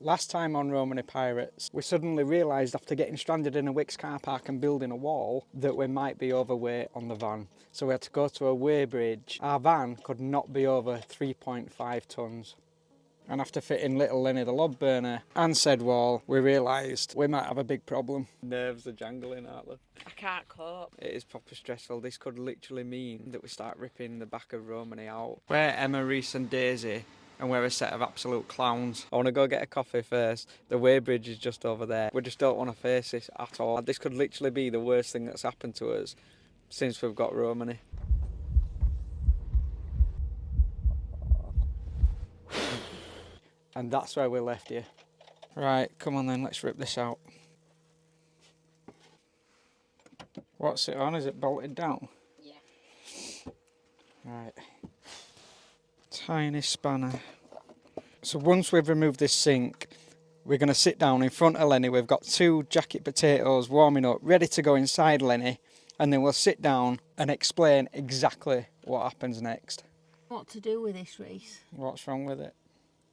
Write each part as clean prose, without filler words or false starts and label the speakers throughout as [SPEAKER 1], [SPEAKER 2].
[SPEAKER 1] Last time on Romany Pirates, we suddenly realised after getting stranded in a Wicks car park and building a wall that we might be overweight on the van. So we had to go to a weighbridge. Our van could not be over 3.5 tonnes. And after fitting little Lenny the lob burner and said wall, we realised we might have a big problem. Nerves are jangling, aren't they?
[SPEAKER 2] I can't cope.
[SPEAKER 1] It is proper stressful. This could literally mean that we start ripping the back of Romany out. We're Emma, Reese and Daisy, and we're a set of absolute clowns. I want to go get a coffee first. The weighbridge is just over there. We just don't want to face this at all. This could literally be the worst thing that's happened to us since we've got Romany. And that's where we left you. Right, come on then, let's rip this out. What's it on? Is it bolted down?
[SPEAKER 2] Yeah.
[SPEAKER 1] Right. Tiny spanner. So once we've removed this sink, we're going to sit down in front of Lenny. We've got 2 jacket potatoes warming up, ready to go inside Lenny. And then we'll sit down and explain exactly what happens next.
[SPEAKER 2] What to do with this, Reese?
[SPEAKER 1] What's wrong with it?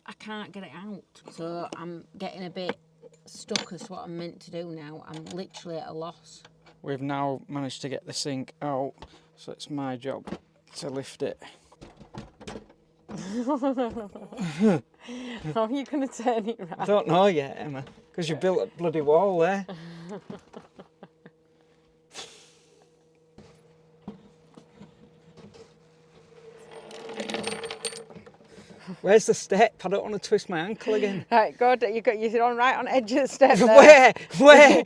[SPEAKER 2] I can't get it out. So I'm getting a bit stuck as to what I'm meant to do now. I'm literally at a loss.
[SPEAKER 1] We've now managed to get the sink out, so it's my job to lift it.
[SPEAKER 2] How are you going to turn it right?
[SPEAKER 1] I don't know yet, Emma, because you built a bloody wall there. Where's the step? I don't want to twist my ankle again.
[SPEAKER 2] Right, good. You're on right on edge of the step there.
[SPEAKER 1] Where?
[SPEAKER 2] Right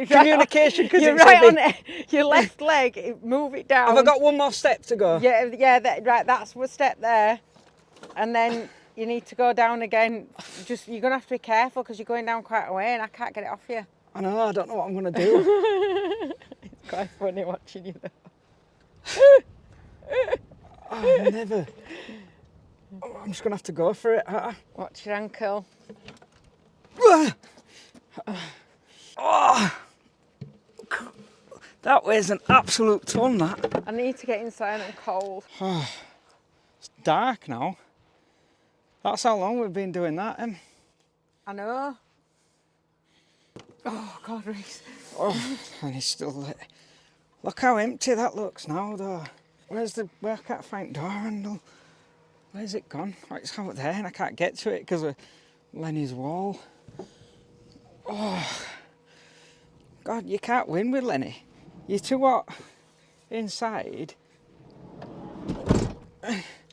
[SPEAKER 1] Communication, because
[SPEAKER 2] you're
[SPEAKER 1] it's
[SPEAKER 2] right
[SPEAKER 1] heavy.
[SPEAKER 2] on it. Your left leg, move it down.
[SPEAKER 1] Have I got one more step to go?
[SPEAKER 2] Yeah, right, that's one step there. And then you need to go down again. You're going to have to be careful because you're going down quite a way and I can't get it off you.
[SPEAKER 1] I know, I don't know what I'm going to do.
[SPEAKER 2] It's quite funny watching you though.
[SPEAKER 1] Oh, never. Oh, I'm just going to have to go for it.
[SPEAKER 2] Watch your ankle.
[SPEAKER 1] Oh, that weighs an absolute ton, that.
[SPEAKER 2] I need to get inside. I'm cold.
[SPEAKER 1] It's dark now. That's how long we've been doing that,
[SPEAKER 2] I know. Oh, God, Reese.
[SPEAKER 1] Oh, and it's still lit. Look how empty that looks now, though. Where I can't find door handle. Where's it gone? Oh, it's out there and I can't get to it because of Lenny's wall. Oh, God, you can't win with Lenny. You're too what? Inside.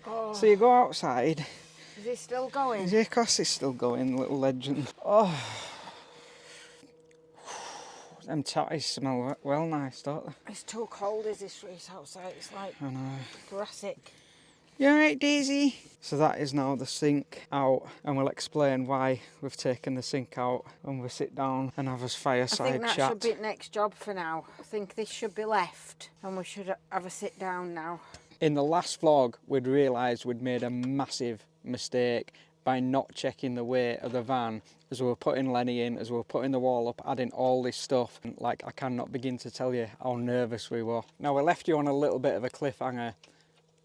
[SPEAKER 2] Oh.
[SPEAKER 1] So you go outside.
[SPEAKER 2] Is it still going?
[SPEAKER 1] Yeah, of course it's still going, little legend. Oh. Them tatties smell well nice, don't they?
[SPEAKER 2] It's too cold, is this, Reese, outside? It's like
[SPEAKER 1] I know.
[SPEAKER 2] Jurassic.
[SPEAKER 1] You alright, Daisy? So that is now the sink out, and we'll explain why we've taken the sink out when we sit down and have a fireside
[SPEAKER 2] I think that
[SPEAKER 1] chat.
[SPEAKER 2] should be next job for now. I think this should be left and we should have a sit down now.
[SPEAKER 1] In the last vlog, we'd realised we'd made a massive mistake by not checking the weight of the van as we were putting Lenny in, as we were putting the wall up, adding all this stuff. Like, I cannot begin to tell you how nervous we were. Now, we left you on a little bit of a cliffhanger.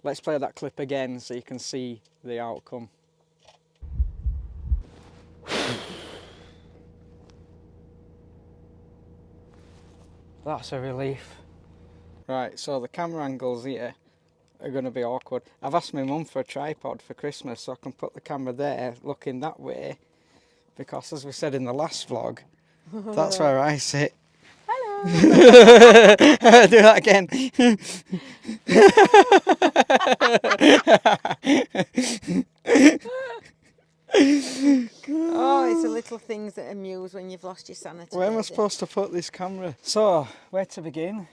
[SPEAKER 1] Let's play that clip again so you can see the outcome. That's a relief. Right, so the camera angles here are going to be awkward. I've asked my mum for a tripod for Christmas so I can put the camera there looking that way, because as we said in the last vlog, that's where I sit.
[SPEAKER 2] Hello.
[SPEAKER 1] Do that again.
[SPEAKER 2] Oh, it's the little things that amuse when you've lost your sanity.
[SPEAKER 1] Where am I supposed to put this camera? So, where to begin?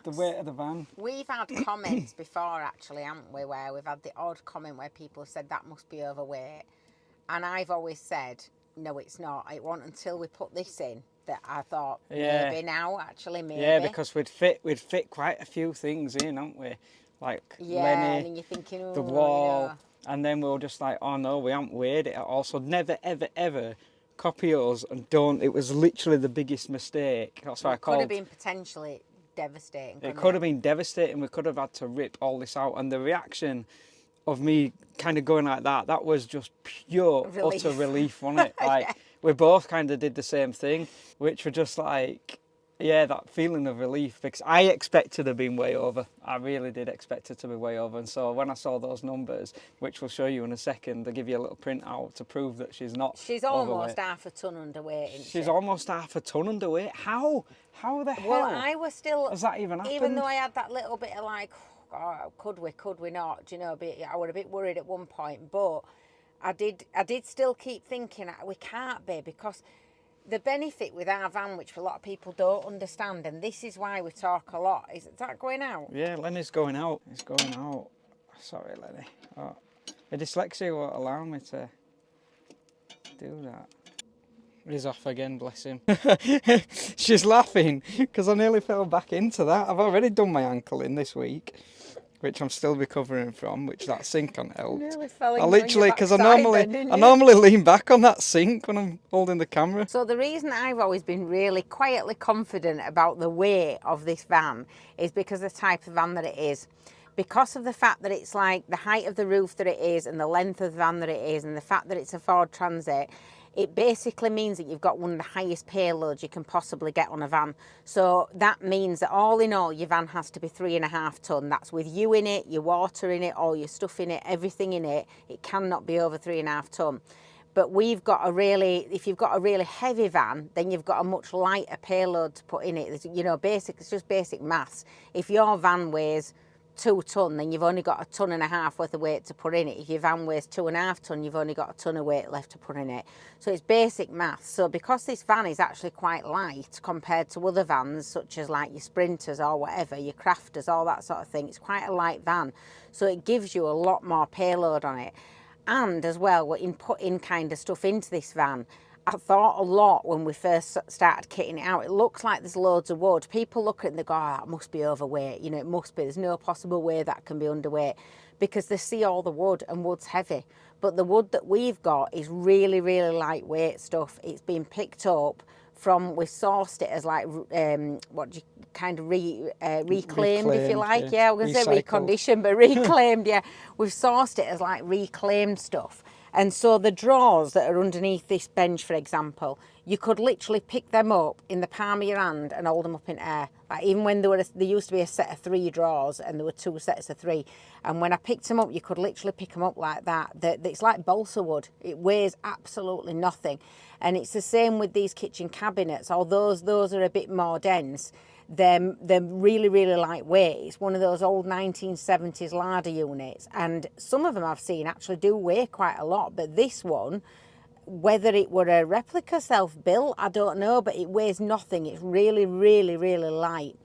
[SPEAKER 1] The weight of the van.
[SPEAKER 2] We've had comments before, actually, haven't we, where we've had the odd comment where people have said that must be overweight. And I've always said, no, it's not. It wasn't until we put this in that I thought, maybe now, actually, maybe.
[SPEAKER 1] Yeah, because we'd fit quite a few things in, haven't we? Like
[SPEAKER 2] yeah,
[SPEAKER 1] Lenny,
[SPEAKER 2] and then you're thinking, oh,
[SPEAKER 1] the wall,
[SPEAKER 2] you know.
[SPEAKER 1] And then we were just like, oh no, we haven't weighed it at all. So never, ever, ever copy us and don't. It was literally the biggest mistake. That's why I called.
[SPEAKER 2] Could have been potentially devastating.
[SPEAKER 1] It could have been devastating. We could have had to rip all this out. And the reaction of me kind of going like that, that was just pure,
[SPEAKER 2] Relief.
[SPEAKER 1] utter relief, wasn't it? Like,
[SPEAKER 2] Yeah.
[SPEAKER 1] we both kind of did the same thing, which were just like, yeah, that feeling of relief, because I expected her being way over. I really did expect her to be way over. And so when I saw those numbers, which we'll show you in a second, they give you a little printout to prove that she's not
[SPEAKER 2] She's
[SPEAKER 1] overweight.
[SPEAKER 2] almost half a ton underweight, isn't
[SPEAKER 1] She's
[SPEAKER 2] she?
[SPEAKER 1] almost half a ton underweight. How? How the
[SPEAKER 2] Well,
[SPEAKER 1] hell
[SPEAKER 2] I was still,
[SPEAKER 1] has that even happened?
[SPEAKER 2] even though I had that little bit of like, oh, could we not? Do you know, I was a bit worried at one point, but I did still keep thinking we can't be, because the benefit with our van, which a lot of people don't understand, and this is why we talk a lot, is that going out?
[SPEAKER 1] Yeah, Lenny's going out. He's going out. Sorry, Lenny. Oh, my dyslexia won't allow me to do that. He's off again, bless him. She's laughing because I nearly fell back into that. I've already done my ankle in this week, which I'm still recovering from, which that sink hasn't helped.
[SPEAKER 2] Nearly fell
[SPEAKER 1] I
[SPEAKER 2] in
[SPEAKER 1] literally, because I
[SPEAKER 2] didn't you?
[SPEAKER 1] normally lean back on that sink when I'm holding the camera.
[SPEAKER 2] So the reason I've always been really quietly confident about the weight of this van is because of the type of van that it is. Because of the fact that it's like the height of the roof that it is and the length of the van that it is and the fact that it's a Ford Transit, it basically means that you've got one of the highest payloads you can possibly get on a van. So that means that all in all, your van has to be 3.5 ton. That's with you in it, your water in it, all your stuff in it, everything in it. It cannot be over 3.5 ton. But we've got if you've got a really heavy van, then you've got a much lighter payload to put in it. You know, it's just basic maths. If your van weighs 2 ton, then you've only got 1.5 tons worth of weight to put in it. If your van weighs 2.5 ton, you've only got 1 ton of weight left to put in it. So it's basic maths. So because this van is actually quite light compared to other vans, such as like your Sprinters or whatever, your Crafters, all that sort of thing, it's quite a light van. So it gives you a lot more payload on it. And as well, in putting kind of stuff into this van, I thought a lot when we first started kitting it out. It looks like there's loads of wood. People look at it and they go, oh, that must be overweight. You know, it must be. There's no possible way that can be underweight, because they see all the wood and wood's heavy. But the wood that we've got is really, really lightweight stuff. It's been picked up from, we sourced it as like, what do you kind of reclaimed, if you like. Yeah, I was going to say reconditioned, but reclaimed, yeah. We've sourced it as like reclaimed stuff. And so the drawers that are underneath this bench, for example, you could literally pick them up in the palm of your hand and hold them up in air. Like even when there used to be a set of 3 drawers and there were 2 sets of 3. And when I picked them up, you could literally pick them up like that. It's like balsa wood. It weighs absolutely nothing. And it's the same with these kitchen cabinets. Although those are a bit more dense, they're really, really lightweight. It's one of those old 1970s larder units. And some of them I've seen actually do weigh quite a lot. But this one, whether it were a replica self-built, I don't know, but it weighs nothing. It's really, really, really light.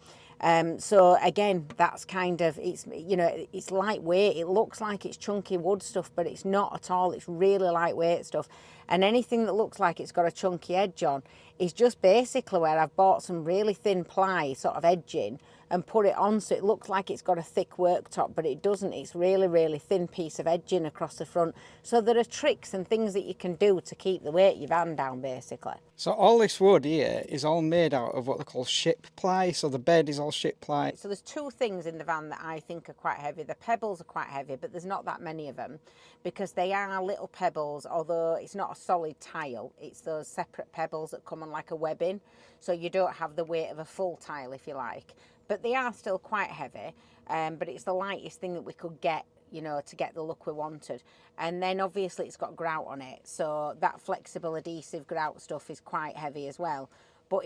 [SPEAKER 2] So again, that's kind of, it's, you know, it's lightweight. It looks like it's chunky wood stuff, but it's not at all. It's really lightweight stuff. And anything that looks like it's got a chunky edge on is just basically where I've bought some really thin ply sort of edging and put it on so it looks like it's got a thick worktop, but it doesn't. It's really, really thin piece of edging across the front. So there are tricks and things that you can do to keep the weight of your van down, basically.
[SPEAKER 1] So all this wood here is all made out of what they call ship ply. So the bed is all ship ply.
[SPEAKER 2] So there's 2 things in the van that I think are quite heavy. The pebbles are quite heavy, but there's not that many of them because they are little pebbles, although it's not a solid tile. It's those separate pebbles that come on like a webbing. So you don't have the weight of a full tile, if you like. But they are still quite heavy, but it's the lightest thing that we could get, you know, to get the look we wanted. And then obviously it's got grout on it, so that flexible adhesive grout stuff is quite heavy as well. But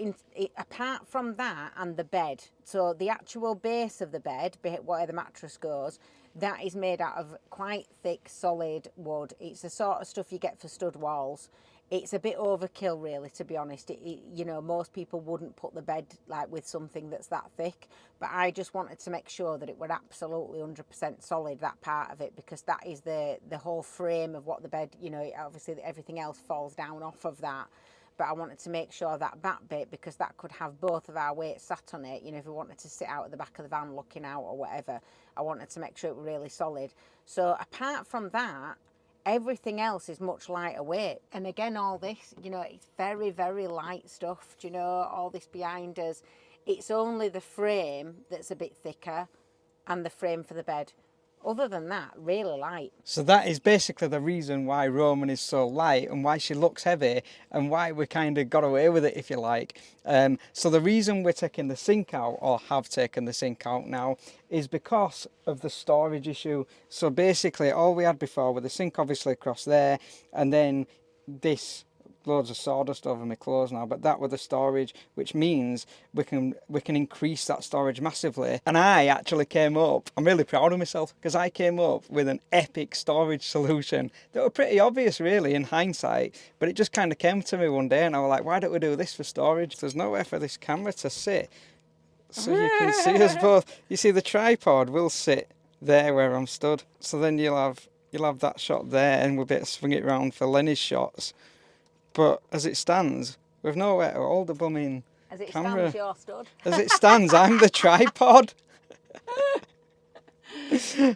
[SPEAKER 2] apart from that and the bed, so the actual base of the bed, where the mattress goes, that is made out of quite thick, solid wood. It's the sort of stuff you get for stud walls. It's a bit overkill, really, to be honest. You know, most people wouldn't put the bed like with something that's that thick, but I just wanted to make sure that it were absolutely 100% solid, that part of it, because that is the whole frame of what the bed, you know, obviously everything else falls down off of that. But I wanted to make sure that bit, because that could have both of our weight sat on it, you know, if we wanted to sit out at the back of the van looking out or whatever, I wanted to make sure it was really solid. So apart from that, everything else is much lighter weight. And again, all this, you know, it's very, very light stuff. Do you know, all this behind us, it's only the frame that's a bit thicker and the frame for the bed. Other than that, really light.
[SPEAKER 1] So that is basically the reason why Roman is so light and why she looks heavy and why we kind of got away with it, if you like. So the reason we're taking the sink out, or have taken the sink out now, is because of the storage issue. So basically all we had before with the sink obviously across there, and then this loads of sawdust over my clothes now, but that with the storage, which means we can increase that storage massively. And I actually came up, I'm really proud of myself, because I came up with an epic storage solution that were pretty obvious really in hindsight, but it just kind of came to me one day and I was like, why don't we do this for storage? There's nowhere for this camera to sit, so you can see us both. You see the tripod will sit there where I'm stood, so then you'll have that shot there and we'll be able to swing it around for Lenny's shots. But as it stands, we've nowhere to hold the bumming
[SPEAKER 2] As it
[SPEAKER 1] camera.
[SPEAKER 2] stands, you're stood.
[SPEAKER 1] As it stands, I'm the tripod.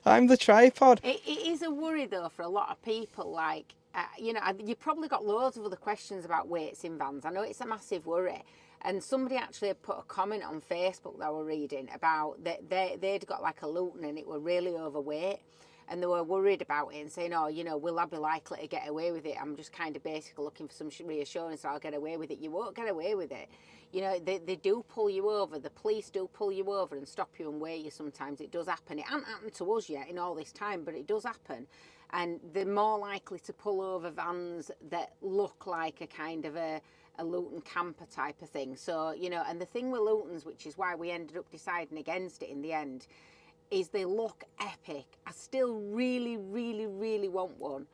[SPEAKER 1] I'm the tripod.
[SPEAKER 2] It is a worry though for a lot of people. Like, you know, you've probably got loads of other questions about weights in vans. I know it's a massive worry. And somebody actually had put a comment on Facebook that I was reading about that they'd got like a Luton and it were really overweight. And they were worried about it and saying, oh, you know, will I be likely to get away with it? I'm just kind of basically looking for some reassurance that I'll get away with it. You won't get away with it. You know, they do pull you over. The police do pull you over and stop you and weigh you sometimes. It does happen. It hasn't happened to us yet in all this time, but it does happen. And they're more likely to pull over vans that look like a kind of a Luton camper type of thing. So, you know, and the thing with Lutons, which is why we ended up deciding against it in the end, is they look epic. I still really, really, really want one.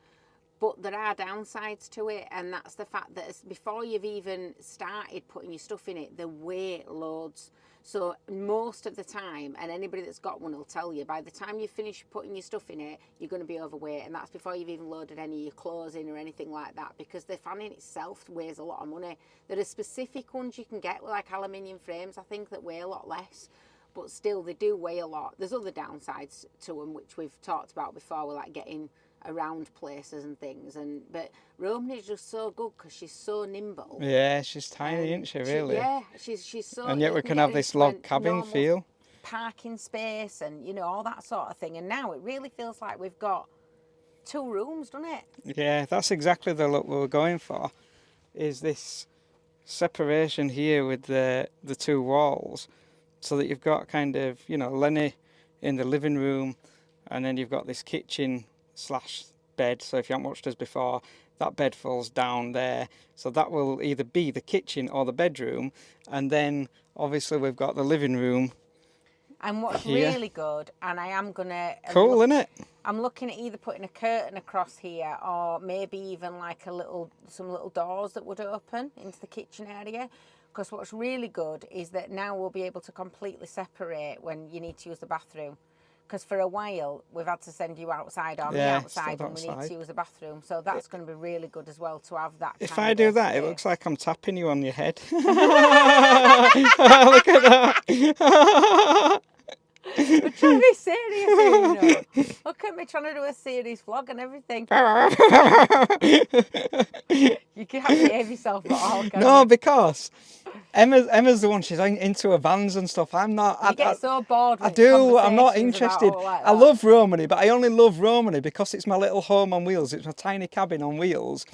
[SPEAKER 2] But there are downsides to it, and that's the fact that before you've even started putting your stuff in it, they weigh loads. So most of the time, and anybody that's got one will tell you, by the time you finish putting your stuff in it, you're going to be overweight, and that's before you've even loaded any of your clothes in or anything like that, because the fan in itself weighs a lot of money. There are specific ones you can get with like aluminium frames, I think, that weigh a lot less. But still, they do weigh a lot. There's other downsides to them, which we've talked about before, with like getting around places and things. But Romany's just so good because she's so nimble.
[SPEAKER 1] Yeah, she's tiny, isn't she, really?
[SPEAKER 2] She's so.
[SPEAKER 1] And yet we can have this log cabin feel.
[SPEAKER 2] Parking space and, you know, all that sort of thing. And now it really feels like we've got 2 rooms, doesn't it?
[SPEAKER 1] Yeah, that's exactly the look we were going for, is this separation here with the 2 walls. So that you've got kind of, you know, Lenny in the living room, and then you've got this kitchen / bed. So if you haven't watched us before, that bed falls down there. So that will either be the kitchen or the bedroom. And then obviously we've got the living room.
[SPEAKER 2] And what's
[SPEAKER 1] here.
[SPEAKER 2] Really good, and I am going to...
[SPEAKER 1] Cool, isn't it?
[SPEAKER 2] I'm looking at either putting a curtain across here or maybe even like some little doors that would open into the kitchen area. Because what's really good is that now we'll be able to completely separate when you need to use the bathroom. Because for a while, we've had to send you outside or me outside when we need to use the bathroom. So that's going to be really good as well to have that.
[SPEAKER 1] If I do that, it looks like I'm tapping you on your head. Look at that.
[SPEAKER 2] We're trying to be serious here, you know. Look at me trying to do a serious vlog and everything. You can't behave yourself at all, can
[SPEAKER 1] No,
[SPEAKER 2] you?
[SPEAKER 1] because Emma's the one, she's into her vans and stuff. I'm not.
[SPEAKER 2] You get so bored with
[SPEAKER 1] I do. I'm not
[SPEAKER 2] conversations
[SPEAKER 1] interested.
[SPEAKER 2] about all like
[SPEAKER 1] I
[SPEAKER 2] that.
[SPEAKER 1] love Romany, but I only love Romany because it's my little home on wheels. It's my tiny cabin on wheels,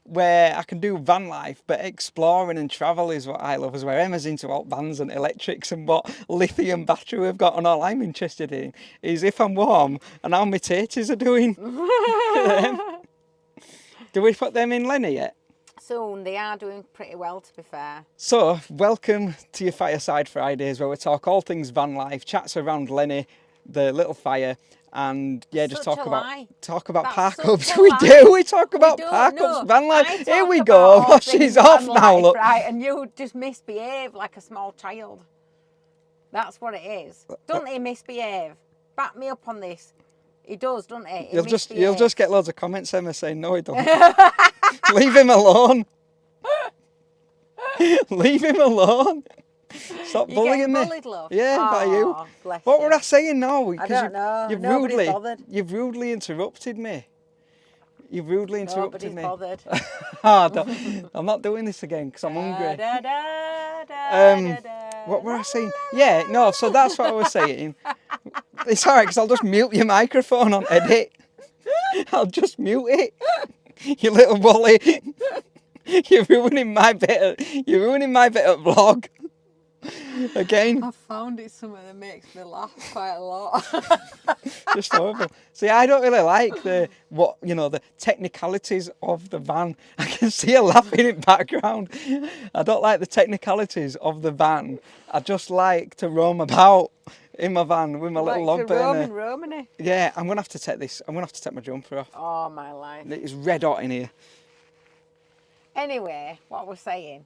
[SPEAKER 1] where I can do van life, but exploring and travel is what I love, as where Emma's into alt vans and electrics and what lithium battery we've got, and all I'm interested in is if I'm warm and how my taties are doing. Do we put them in Lenny yet?
[SPEAKER 2] Soon. They are doing pretty well, to be fair.
[SPEAKER 1] So, welcome to your Fireside Fridays, where we talk all things van life, chats around Lenny, the little fire, and yeah, just
[SPEAKER 2] Such
[SPEAKER 1] talk
[SPEAKER 2] a lie.
[SPEAKER 1] about
[SPEAKER 2] That's
[SPEAKER 1] park
[SPEAKER 2] such
[SPEAKER 1] ups.
[SPEAKER 2] a
[SPEAKER 1] We
[SPEAKER 2] lie.
[SPEAKER 1] do. We talk about
[SPEAKER 2] don't,
[SPEAKER 1] park
[SPEAKER 2] no.
[SPEAKER 1] ups, van life.
[SPEAKER 2] I
[SPEAKER 1] Here
[SPEAKER 2] talk
[SPEAKER 1] we
[SPEAKER 2] about
[SPEAKER 1] go.
[SPEAKER 2] all
[SPEAKER 1] Oh,
[SPEAKER 2] things
[SPEAKER 1] she's off
[SPEAKER 2] van
[SPEAKER 1] now.
[SPEAKER 2] life,
[SPEAKER 1] Look.
[SPEAKER 2] right? And you just misbehave like a small child. That's what it is. Doesn't he misbehave? Back me up on this. He does, doesn't he? He
[SPEAKER 1] You'll
[SPEAKER 2] misbehaves.
[SPEAKER 1] just get loads of comments, Emma, saying no, he don't. Leave him alone. Leave him alone. Stop
[SPEAKER 2] You
[SPEAKER 1] bullying
[SPEAKER 2] getting
[SPEAKER 1] me.
[SPEAKER 2] bullied, love?
[SPEAKER 1] Yeah, by you.
[SPEAKER 2] Aw, bless
[SPEAKER 1] What
[SPEAKER 2] you.
[SPEAKER 1] were I saying now?
[SPEAKER 2] I don't know. Nobody's bothered.
[SPEAKER 1] You've rudely interrupted me. You've rudely interrupted
[SPEAKER 2] Nobody's
[SPEAKER 1] me.
[SPEAKER 2] bothered.
[SPEAKER 1] I'm not doing this again because I'm hungry.
[SPEAKER 2] Da, da, da, da, da,
[SPEAKER 1] What were I
[SPEAKER 2] da,
[SPEAKER 1] saying?
[SPEAKER 2] la,
[SPEAKER 1] Yeah,
[SPEAKER 2] la,
[SPEAKER 1] no,
[SPEAKER 2] la.
[SPEAKER 1] so that's what I was saying. It's alright, because I'll just mute your microphone on edit. I'll just mute it. You little bully. You're ruining my bit of vlog. Again.
[SPEAKER 2] I found it something that makes me laugh quite a lot.
[SPEAKER 1] Just horrible. See, I don't really like the technicalities of the van. I can see her laughing in background. I don't like the technicalities of the van. I just like to roam about in my van with my little log burner.
[SPEAKER 2] Roam in Romany.
[SPEAKER 1] Yeah, I'm gonna have to take my jumper off.
[SPEAKER 2] Oh my life.
[SPEAKER 1] It's red hot in here.
[SPEAKER 2] Anyway, what we're saying.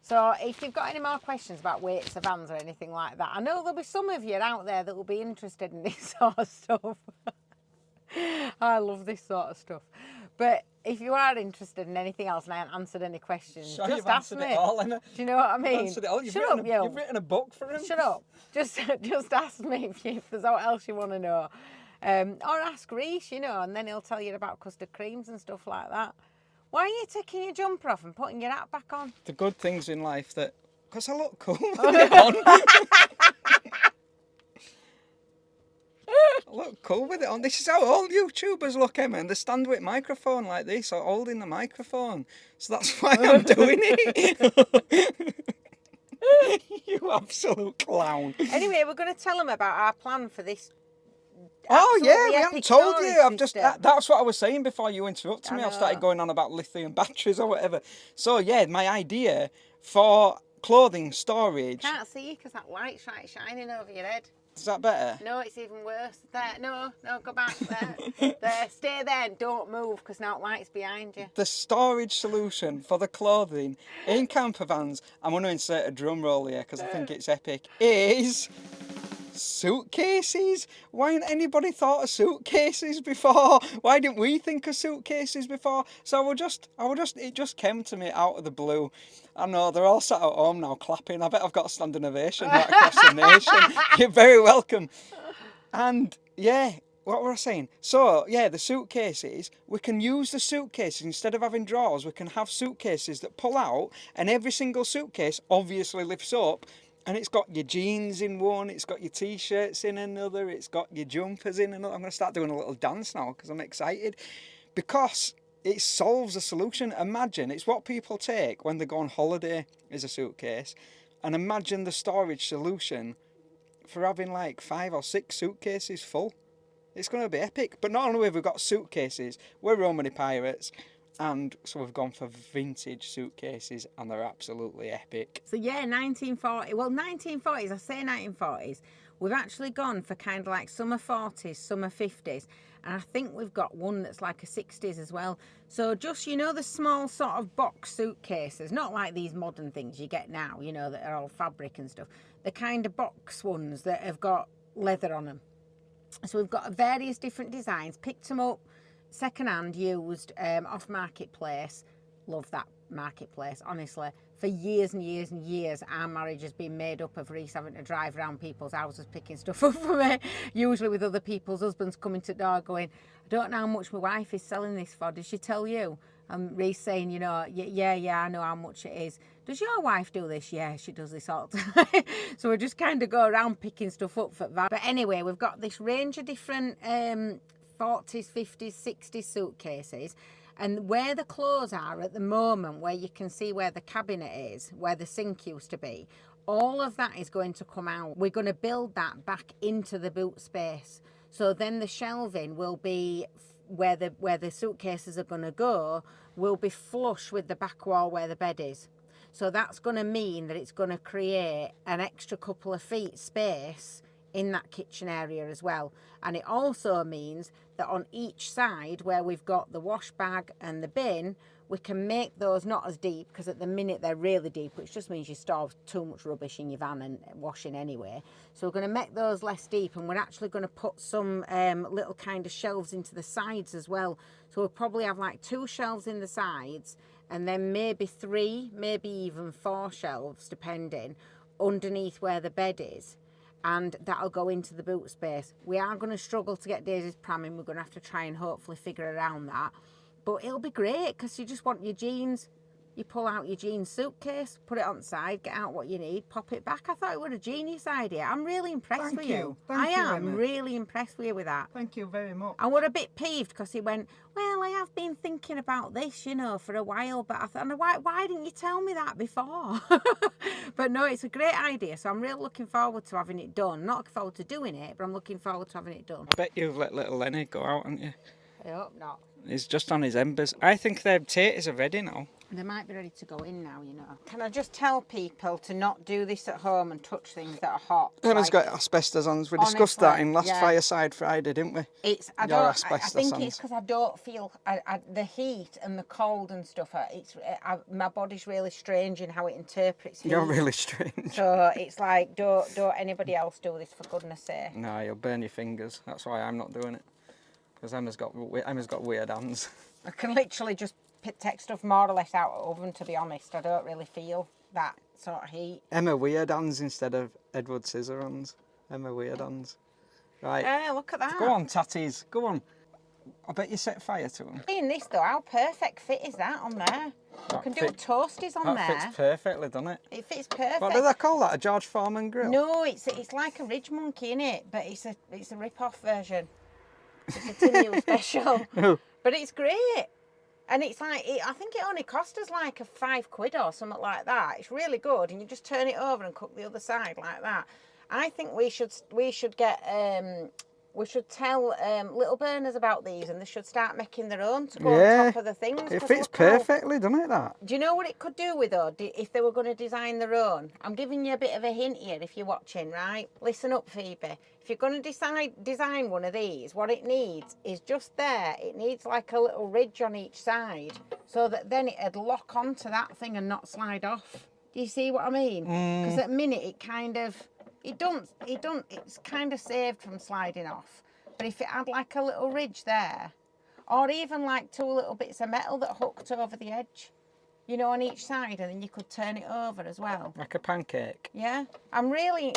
[SPEAKER 2] So if you've got any more questions about weights of vans or anything like that, I know there'll be some of you out there that will be interested in this sort of stuff. I love this sort of stuff. But if you are interested in anything else and I haven't answered any questions,
[SPEAKER 1] Sure,
[SPEAKER 2] just ask me. Do you know what I mean?
[SPEAKER 1] You've
[SPEAKER 2] Shut up,
[SPEAKER 1] You've written a book for him.
[SPEAKER 2] Shut up. Just ask me if there's what else you want to know. Or ask Reese, and then he'll tell you about custard creams and stuff like that. Why are you taking your jumper off and putting your hat back on?
[SPEAKER 1] The good things in life because I look cool with it on. I look cool with it on. This is how all YouTubers look, Emma, and they stand with microphone like this or holding the microphone. So that's why I'm doing it. You absolute clown.
[SPEAKER 2] Anyway, we're going to tell them about our plan for this.
[SPEAKER 1] Oh yeah, we haven't told you. That's what I was saying before you interrupted me. I started going on about lithium batteries or whatever. So yeah, my idea for clothing storage.
[SPEAKER 2] Can't see you because that light's right shining over your head.
[SPEAKER 1] Is that better?
[SPEAKER 2] No, it's even worse. There, no, go back there. There, stay there and don't move because now the light's behind you.
[SPEAKER 1] The storage solution for the clothing in camper vans, I'm going to insert a drum roll here because I think it's epic, is suitcases. Why hadn't anybody thought of suitcases before? Why didn't we think of suitcases before? So it just came to me out of the blue. I know, they're all sat at home now clapping. I bet I've got a standing ovation right across the nation. You're very welcome. And yeah, what were I saying? So yeah, the suitcases, we can use the suitcases instead of having drawers. We can have suitcases that pull out, and every single suitcase obviously lifts up. And it's got your jeans in one, it's got your t-shirts in another, it's got your jumpers in another. I'm going to start doing a little dance now because I'm excited. Because it solves a solution. Imagine, it's what people take when they go on holiday is a suitcase. And imagine the storage solution for having like 5 or 6 suitcases full. It's going to be epic. But not only have we got suitcases, we're Romany Pirates. And so we've gone for vintage suitcases, and they're absolutely epic.
[SPEAKER 2] So yeah, 1940. Well, 1940s. I say 1940s. We've actually gone for kind of like summer 40s, summer 50s, and I think we've got one that's like a 60s as well. So just the small sort of box suitcases, not like these modern things you get now, that are all fabric and stuff. The kind of box ones that have got leather on them. So we've got various different designs. Picked them up. Second-hand, used, off Marketplace. Love that Marketplace, honestly. For years and years and years, our marriage has been made up of Reese having to drive around people's houses picking stuff up for me, usually with other people's husbands coming to the door going, I don't know how much my wife is selling this for. Did she tell you? And Reese saying, yeah, I know how much it is. Does your wife do this? Yeah, she does this all the time. So we just kind of go around picking stuff up for that. But anyway, we've got this range of different 40s, 50s, 60s suitcases, and where the clothes are at the moment, where you can see where the cabinet is, where the sink used to be, all of that is going to come out. We're going to build that back into the boot space, so then the shelving will be where the suitcases are going to go will be flush with the back wall where the bed is. So that's going to mean that it's going to create an extra couple of feet space in that kitchen area as well. And it also means that on each side where we've got the wash bag and the bin, we can make those not as deep, because at the minute they're really deep, which just means you store too much rubbish in your van and washing anyway. So we're going to make those less deep, and we're actually going to put some little kind of shelves into the sides as well. So we'll probably have like 2 shelves in the sides, and then maybe 3, maybe even 4 shelves, depending, underneath where the bed is. And that'll go into the boot space. We are going to struggle to get Daisy's pram in. We're going to have to try and hopefully figure around that. But it'll be great, because you just want your jeans, You pull out your jeans suitcase, put it on the side, get out what you need, pop it back. I thought it was a genius idea. I'm really impressed with you.
[SPEAKER 1] Thank you,
[SPEAKER 2] am
[SPEAKER 1] Emma.
[SPEAKER 2] really impressed with you with that.
[SPEAKER 1] Thank you very much.
[SPEAKER 2] I was a bit peeved because he went, well, I have been thinking about this, you know, for a while, but I thought, why didn't you tell me that before? But no, it's a great idea, so I'm really looking forward to having it done. Not looking forward to doing it, but I'm looking forward to having it done.
[SPEAKER 1] I bet you've let little Lenny go out, haven't you?
[SPEAKER 2] I hope not.
[SPEAKER 1] He's just on his embers. I think their taters are ready now.
[SPEAKER 2] They might be ready to go in now, you know. Can I just tell people to not do this at home and touch things that are hot?
[SPEAKER 1] Emma's got asbestos on. We discussed that in last
[SPEAKER 2] yeah.
[SPEAKER 1] Fireside Friday, didn't we?
[SPEAKER 2] I think it's because I don't feel the heat and the cold and stuff. My body's really strange in how it interprets heat.
[SPEAKER 1] You're really strange.
[SPEAKER 2] So it's like, don't anybody else do this, for goodness sake.
[SPEAKER 1] No, you'll burn your fingers. That's why I'm not doing it. Because Emma's got weird hands.
[SPEAKER 2] I can literally just take stuff more or less out of the oven, to be honest. I don't really feel that sort of heat.
[SPEAKER 1] Emma weird hands instead of Edward scissor hands. Emma weird hands. Right.
[SPEAKER 2] Yeah, look at that.
[SPEAKER 1] Go on, tatties. Go on. I bet you set fire to them.
[SPEAKER 2] Seeing this though, how perfect fit is that on there? You can do toasties on there.
[SPEAKER 1] That fits perfectly, doesn't it?
[SPEAKER 2] It fits perfect.
[SPEAKER 1] What do they call that? A George Foreman grill?
[SPEAKER 2] No, it's like a Ridge Monkey, innit? But it's a rip-off version. It's a Timmy special. But it's great. And it's like, I think it only cost us like £5 or something like that. It's really good. And you just turn it over and cook the other side like that. I think we should tell little burners about these, and they should start making their own to go on top of the things.
[SPEAKER 1] It fits perfectly, doesn't it, that?
[SPEAKER 2] Do you know what it could do with though, if they were going to design their own? I'm giving you a bit of a hint here if you're watching, right? Listen up, Phoebe. If you're going to design one of these, what it needs is just there. It needs like a little ridge on each side so that then it'd lock onto that thing and not slide off. Do you see what I mean? Because at the minute it's kind of saved from sliding off. But if it had like a little ridge there, or even like 2 little bits of metal that hooked over the edge, you know, on each side, and then you could turn it over as well.
[SPEAKER 1] Like a pancake.
[SPEAKER 2] Yeah, I'm really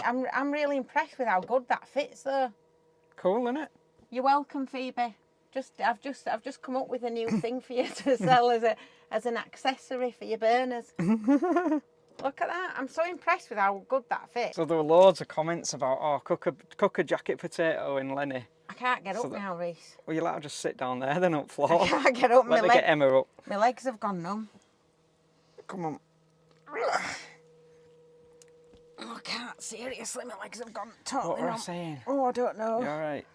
[SPEAKER 2] impressed with how good that fits though.
[SPEAKER 1] Cool, isn't it?
[SPEAKER 2] You're welcome, Phoebe. I've just come up with a new thing for you to sell as an accessory for your burners. Look at that. I'm so impressed with how good that fits.
[SPEAKER 1] So there were loads of comments about, cook a jacket potato in Lenny.
[SPEAKER 2] I can't get up now, Reese.
[SPEAKER 1] Well, you'll have to just sit down there then up floor.
[SPEAKER 2] I can't get up.
[SPEAKER 1] Let me get Emma up.
[SPEAKER 2] My legs have gone numb.
[SPEAKER 1] Come on.
[SPEAKER 2] Oh, I can't. Seriously, my legs have gone totally
[SPEAKER 1] What were I
[SPEAKER 2] numb.
[SPEAKER 1] saying?
[SPEAKER 2] Oh, I don't know.
[SPEAKER 1] You're right.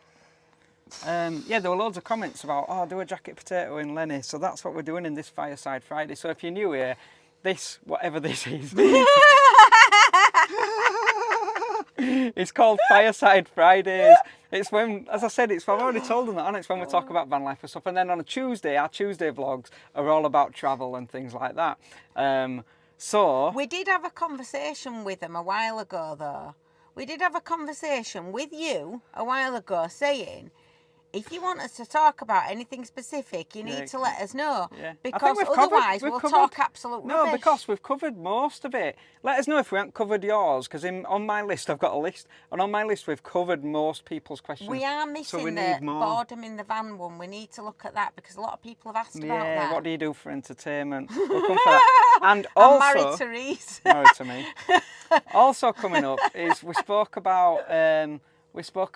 [SPEAKER 1] Yeah, there were loads of comments about, do a jacket potato in Lenny. So that's what we're doing in this Fireside Friday. So if you're new here, whatever this is, it's called Fireside Fridays. It's when, as I said, I've already told them that, and it's when we talk about van life and stuff. And then on a Tuesday, our Tuesday vlogs are all about travel and things like that. So
[SPEAKER 2] we did have a conversation with them a while ago, though. We did have a conversation with you a while ago saying, if you want us to talk about anything specific, you need to let us know.
[SPEAKER 1] Yeah.
[SPEAKER 2] Because otherwise we'll talk absolute rubbish.
[SPEAKER 1] No, because we've covered most of it. Let us know if we haven't covered yours, because on my list, I've got a list, and on my list we've covered most people's questions.
[SPEAKER 2] We are missing the boredom in the van one. We need to look at that, because a lot of people have asked about that.
[SPEAKER 1] Yeah, what do you do for entertainment? We'll come for that. And also,
[SPEAKER 2] I'm married to Reese.
[SPEAKER 1] Married to me. Also coming up is we spoke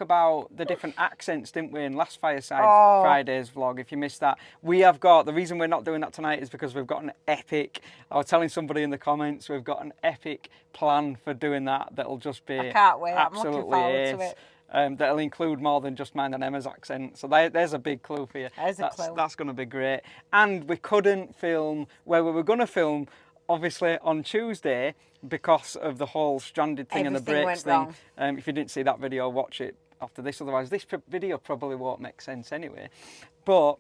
[SPEAKER 1] about the different accents, didn't we, in last Fireside Friday's vlog, if you missed that. The reason we're not doing that tonight is because we've got an epic, I was telling somebody in the comments, we've got an epic plan for doing that'll just be
[SPEAKER 2] I can't wait,
[SPEAKER 1] absolutely
[SPEAKER 2] I'm looking forward to it.
[SPEAKER 1] That'll include more than just mine and Emma's accent. So there's a big clue for you. That's going to be great. And we couldn't film where we were going to film, obviously, on Tuesday, because of the whole stranded thing and the brakes thing. If you didn't see that video, watch it after this. Otherwise, this video probably won't make sense anyway. But,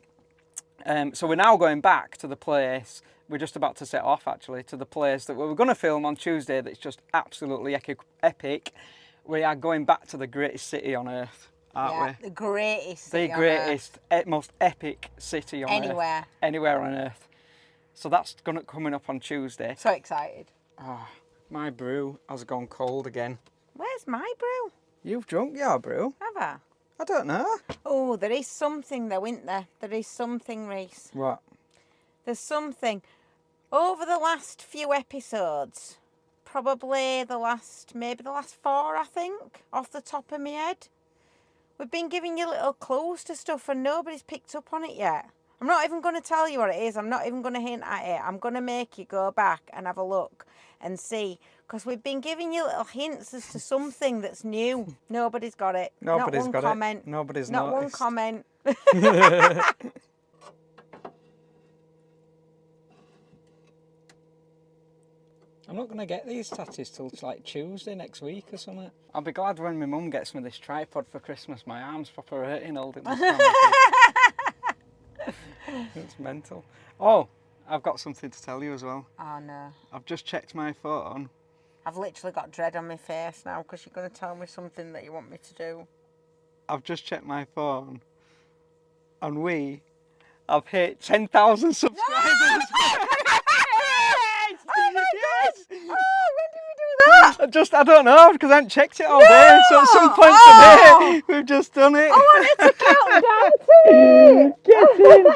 [SPEAKER 1] so we're now going back to the place. We're just about to set off, actually, to the place that we were going to film on Tuesday that's just absolutely epic. We are going back to the greatest city on earth, aren't we?
[SPEAKER 2] The greatest city
[SPEAKER 1] on earth. Most epic city on earth. Anywhere on earth. So that's coming up on Tuesday.
[SPEAKER 2] So excited.
[SPEAKER 1] Oh, my brew has gone cold again.
[SPEAKER 2] Where's my brew?
[SPEAKER 1] You've drunk your brew?
[SPEAKER 2] Have I?
[SPEAKER 1] I don't know.
[SPEAKER 2] Oh, there is something though, isn't there? There is something, Reese.
[SPEAKER 1] What?
[SPEAKER 2] There's something. over the last few episodes, probably maybe the last 4, I think, off the top of my head, we've been giving you little clues to stuff and nobody's picked up on it yet. I'm not even going to tell you what it is. I'm not even going to hint at it. I'm going to make you go back and have a look and see. Because we've been giving you little hints as to something that's new. Nobody's got it.
[SPEAKER 1] Nobody's
[SPEAKER 2] not one
[SPEAKER 1] got
[SPEAKER 2] comment.
[SPEAKER 1] it. Nobody's
[SPEAKER 2] Not one
[SPEAKER 1] noticed.
[SPEAKER 2] comment.
[SPEAKER 1] I'm not going to get these tatties till like Tuesday next week or something. I'll be glad when my mum gets me this tripod for Christmas. My arm's proper hurting holding this camera. It's mental. Oh, I've got something to tell you as well.
[SPEAKER 2] Oh, no.
[SPEAKER 1] I've just checked my phone.
[SPEAKER 2] I've literally got dread on my face now because you're going to tell me something that you want me to do.
[SPEAKER 1] I've just checked my phone. And we have hit 10,000 subscribers.
[SPEAKER 2] Oh my
[SPEAKER 1] Yes!
[SPEAKER 2] God! Oh, when did we do that?
[SPEAKER 1] I don't know, because I haven't checked it all day. So at some point today, we've just done it.
[SPEAKER 2] I wanted to count down to it.
[SPEAKER 1] Get in.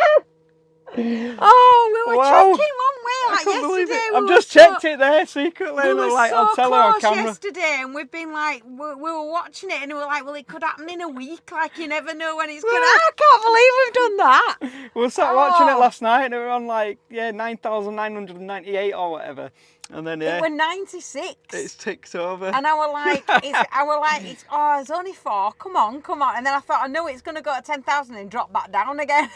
[SPEAKER 2] Oh, we were
[SPEAKER 1] Wow.
[SPEAKER 2] checking, weren't we? Like
[SPEAKER 1] Couldn't believe
[SPEAKER 2] yesterday.
[SPEAKER 1] it. I've just checked it there secretly.
[SPEAKER 2] We
[SPEAKER 1] And
[SPEAKER 2] were
[SPEAKER 1] I'm like,
[SPEAKER 2] so
[SPEAKER 1] I'll tell her on
[SPEAKER 2] close
[SPEAKER 1] camera.
[SPEAKER 2] yesterday, and we've been like, we were watching it, and we were like, well, it could happen in a week. Like, you never know when it's gonna. I can't believe we've done that.
[SPEAKER 1] We were sat watching it last night, and we were on like 9,998 or whatever. And then
[SPEAKER 2] It were 96.
[SPEAKER 1] it's ticked over.
[SPEAKER 2] And I were like, it's only 4. Come on. And then I thought, I know it's going to go to 10,000 and drop back down again.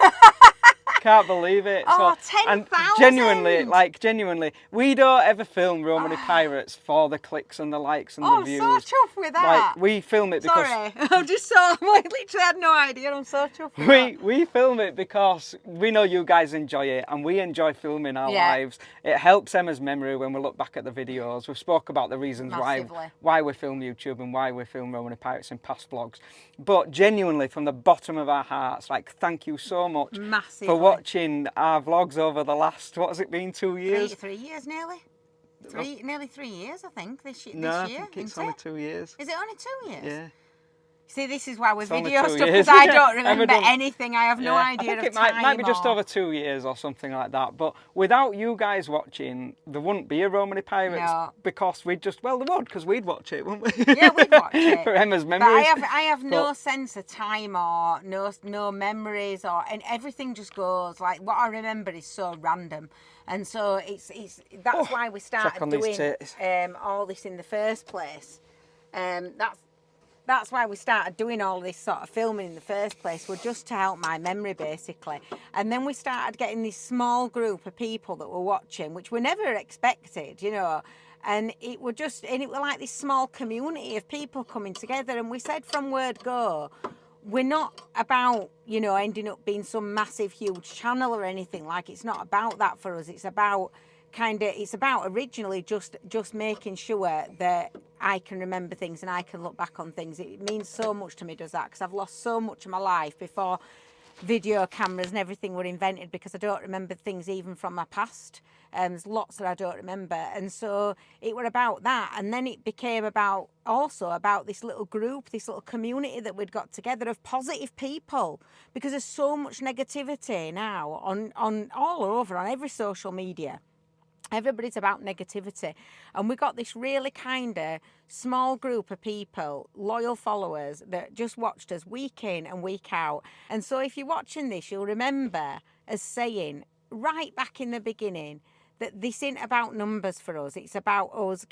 [SPEAKER 1] Can't believe it.
[SPEAKER 2] Oh,
[SPEAKER 1] So,
[SPEAKER 2] 10,000.
[SPEAKER 1] And genuinely, we don't ever film Romany Pirates for the clicks and the likes and the
[SPEAKER 2] I'm
[SPEAKER 1] views.
[SPEAKER 2] so chuffed with that.
[SPEAKER 1] Like, we film it because
[SPEAKER 2] Sorry, I'm just so, I literally had no idea. I'm so chuffed with that.
[SPEAKER 1] we film it because we know you guys enjoy it and we enjoy filming our
[SPEAKER 2] Yeah.
[SPEAKER 1] lives. It helps Emma's memory when we look back at the videos. We've spoke about the reasons
[SPEAKER 2] Massively.
[SPEAKER 1] why we film YouTube and why we film Romany Pirates in past vlogs. But genuinely, from the bottom of our hearts, like, thank you so much
[SPEAKER 2] Massively.
[SPEAKER 1] for watching our vlogs over the last, what has it been, 2 years?
[SPEAKER 2] 3 years nearly. Nearly 3 years, I think, this year.
[SPEAKER 1] No, I
[SPEAKER 2] year,
[SPEAKER 1] think it's
[SPEAKER 2] isn't
[SPEAKER 1] only
[SPEAKER 2] it?
[SPEAKER 1] 2 years.
[SPEAKER 2] Is it only 2 years?
[SPEAKER 1] Yeah.
[SPEAKER 2] See, this is why we
[SPEAKER 1] It's only
[SPEAKER 2] video
[SPEAKER 1] 2
[SPEAKER 2] stuff,
[SPEAKER 1] years.
[SPEAKER 2] because I don't
[SPEAKER 1] Ever
[SPEAKER 2] remember
[SPEAKER 1] done-
[SPEAKER 2] anything. I have no idea
[SPEAKER 1] I think
[SPEAKER 2] of
[SPEAKER 1] it
[SPEAKER 2] time
[SPEAKER 1] might be just
[SPEAKER 2] or-
[SPEAKER 1] over 2 years or something like that. But without you guys watching, there wouldn't be a Romany Pirates
[SPEAKER 2] No.
[SPEAKER 1] because we'd just, well, there would, because we'd watch it, wouldn't we?
[SPEAKER 2] Yeah, we'd watch it.
[SPEAKER 1] For Emma's
[SPEAKER 2] But
[SPEAKER 1] memories.
[SPEAKER 2] I have no
[SPEAKER 1] But-
[SPEAKER 2] sense of time or no memories and everything just goes like what I remember is so random, and so it's that's why we started
[SPEAKER 1] on these
[SPEAKER 2] doing
[SPEAKER 1] tits.
[SPEAKER 2] all this in the first place. That's why we started doing all this sort of filming in the first place, were just to help my memory basically. And then we started getting this small group of people that were watching, which we never expected, you know. And it were like this small community of people coming together. And we said from word go, we're not about, you know, ending up being some massive, huge channel or anything. Like, it's not about that for us. It's about originally just making sure that I can remember things and I can look back on things. It means so much to me, does that, because I've lost so much of my life before video cameras and everything were invented, because I don't remember things even from my past. There's lots that I don't remember, and so it were about that. And then it became about this little group, this little community that we'd got together of positive people, because there's so much negativity now on all over, on every social media. Everybody's about negativity, and we got this really kind of small group of people, loyal followers, that just watched us week in and week out. And so if you're watching this, you'll remember us saying right back in the beginning that this isn't about numbers for us. It's about us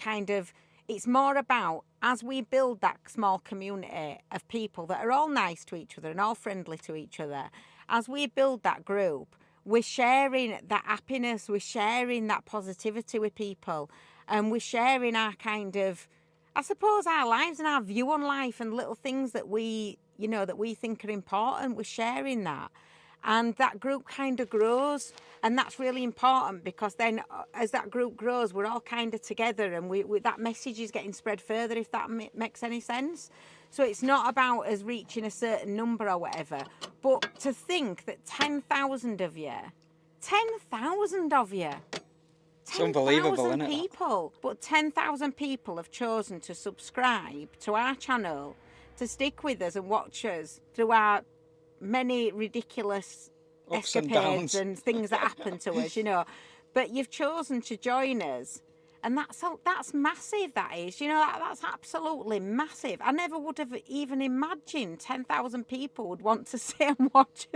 [SPEAKER 2] it's more about, as we build that small community of people that are all nice to each other and all friendly to each other, as we build that group, we're sharing that happiness, we're sharing that positivity with people, and we're sharing our I suppose, our lives and our view on life and little things that we think are important. We're sharing that. And that group kind of grows, and that's really important, because then as that group grows, we're all kind of together, and we that message is getting spread further, if that makes any sense. So it's not about us reaching a certain number or whatever, but to think that 10,000 of you, 10,000 of you,
[SPEAKER 1] It's unbelievable,
[SPEAKER 2] 10,000
[SPEAKER 1] isn't it?
[SPEAKER 2] people, but 10,000 people have chosen to subscribe to our channel, to stick with us and watch us through our many ridiculous
[SPEAKER 1] Ups and
[SPEAKER 2] escapades
[SPEAKER 1] downs.
[SPEAKER 2] and things that happen to us, you know. But you've chosen to join us. And that's massive, that is. You know, that's absolutely massive. I never would have even imagined 10,000 people would want to sit and watch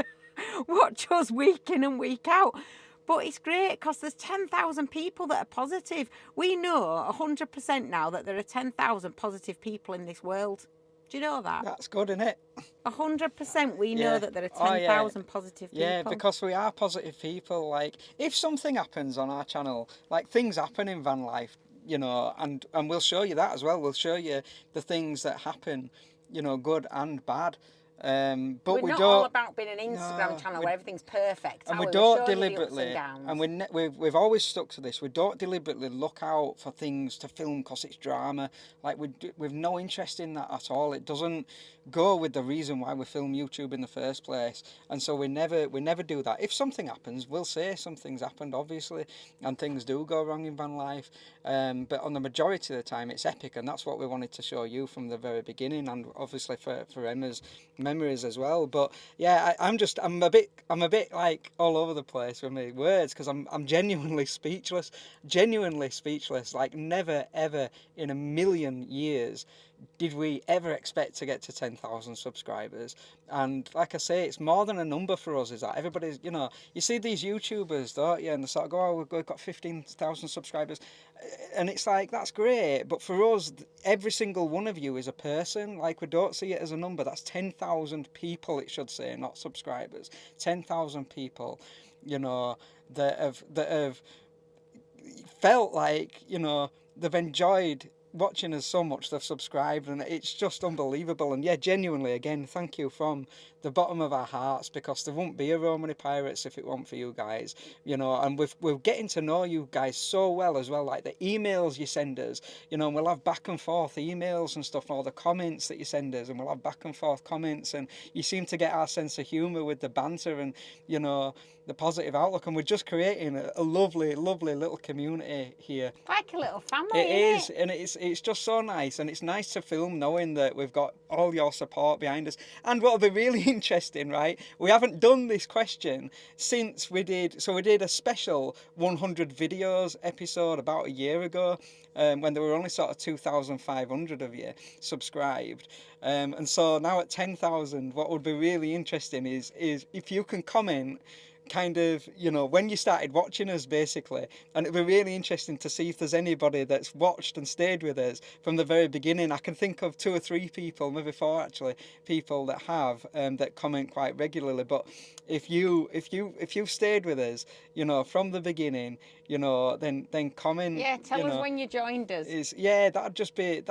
[SPEAKER 2] us week in and week out. But it's great because there's 10,000 people that are positive. We know 100% now that there are 10,000 positive people in this world. Do you know that?
[SPEAKER 1] That's good, isn't it?
[SPEAKER 2] 100% we know that there are 10,000 positive people.
[SPEAKER 1] Yeah, because we are positive people. Like, if something happens on our channel, like things happen in van life, you know, and we'll show you that as well. We'll show you the things that happen, you know, good and bad. But
[SPEAKER 2] we're
[SPEAKER 1] we
[SPEAKER 2] not
[SPEAKER 1] don't,
[SPEAKER 2] all about being an Instagram channel where everything's perfect.
[SPEAKER 1] and we
[SPEAKER 2] We'll
[SPEAKER 1] don't
[SPEAKER 2] show you the ups
[SPEAKER 1] deliberately,
[SPEAKER 2] and downs.
[SPEAKER 1] and we've always stuck to this. We don't deliberately look out for things to film because it's drama. Like, we've no interest in that at all. It doesn't go with the reason why we film YouTube in the first place, and so we never do that. If something happens, we'll say something's happened, obviously, and things do go wrong in van life. But on the majority of the time, it's epic, and that's what we wanted to show you from the very beginning, and obviously for Emma's memories as well. But yeah, I'm a bit like all over the place with my words, because I'm genuinely speechless. Like, never ever in a million years did we ever expect to get to 10,000 subscribers. And like I say, it's more than a number for us, is that everybody's, you know, you see these YouTubers, don't you, and they sort of go, oh, we've got 15,000 subscribers, and it's like, that's great, but for us, every single one of you is a person. Like, we don't see it as a number. That's 10,000 people, it should say, not subscribers. 10,000 people, you know, that have felt like, you know, they've enjoyed watching us so much, they've subscribed, and it's just unbelievable. And yeah, genuinely, again, thank you from the bottom of our hearts, because there wouldn't be a Romany Pirates if it weren't for you guys, you know. And we're getting to know you guys so well as well, like the emails you send us, you know, and we'll have back and forth emails and stuff, all the comments that you send us, and we'll have back and forth comments, and you seem to get our sense of humour with the banter and, you know, the positive outlook, and we're just creating a lovely little community here.
[SPEAKER 2] Like a little family,
[SPEAKER 1] It is, and it's just so nice, and it's nice to film knowing that we've got all your support behind us. And what'll be really interesting, right? We haven't done this question since we did a special 100 videos episode about a year ago, when there were only sort of 2,500 of you subscribed. And so now at 10,000, what would be really interesting is if you can comment kind of, you know, when you started watching us, basically. And it'd be really interesting to see if there's anybody that's watched and stayed with us from the very beginning. I can think of 2 or 3 people, maybe 4 actually, people that have that comment quite regularly. But if you've stayed with us, you know, from the beginning, you know, then comment.
[SPEAKER 2] Yeah, tell us when you joined us.
[SPEAKER 1] That'd just be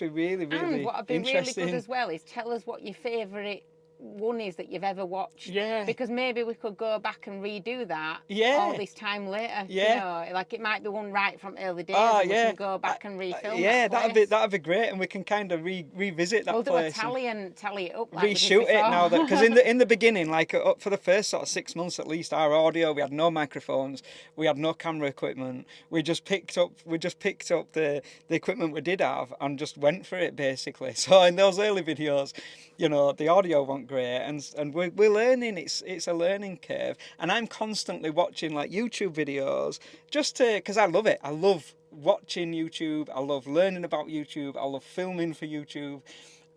[SPEAKER 1] really
[SPEAKER 2] And what'd be really
[SPEAKER 1] interesting.
[SPEAKER 2] good as well is tell us what your favourite one is that you've ever watched.
[SPEAKER 1] Yeah.
[SPEAKER 2] Because maybe we could go back and redo that.
[SPEAKER 1] Yeah.
[SPEAKER 2] All this time later.
[SPEAKER 1] Yeah.
[SPEAKER 2] You know, like it might be one right from early days.
[SPEAKER 1] Oh,
[SPEAKER 2] and
[SPEAKER 1] yeah.
[SPEAKER 2] We can go back and refilm.
[SPEAKER 1] Yeah,
[SPEAKER 2] that place.
[SPEAKER 1] that'd be great, and we can kind of revisit that
[SPEAKER 2] We'll
[SPEAKER 1] place.
[SPEAKER 2] do a tally and tally it up. Like
[SPEAKER 1] Reshoot it now, that because in the beginning, like up for the first sort of 6 months at least, our audio, we had no microphones, we had no camera equipment. We just picked up the equipment we did have and just went for it, basically. So in those early videos, you know, the audio wasn't great, and we're learning. It's a learning curve, and I'm constantly watching like YouTube videos just because I love it. I love watching YouTube. I love learning about YouTube. I love filming for YouTube,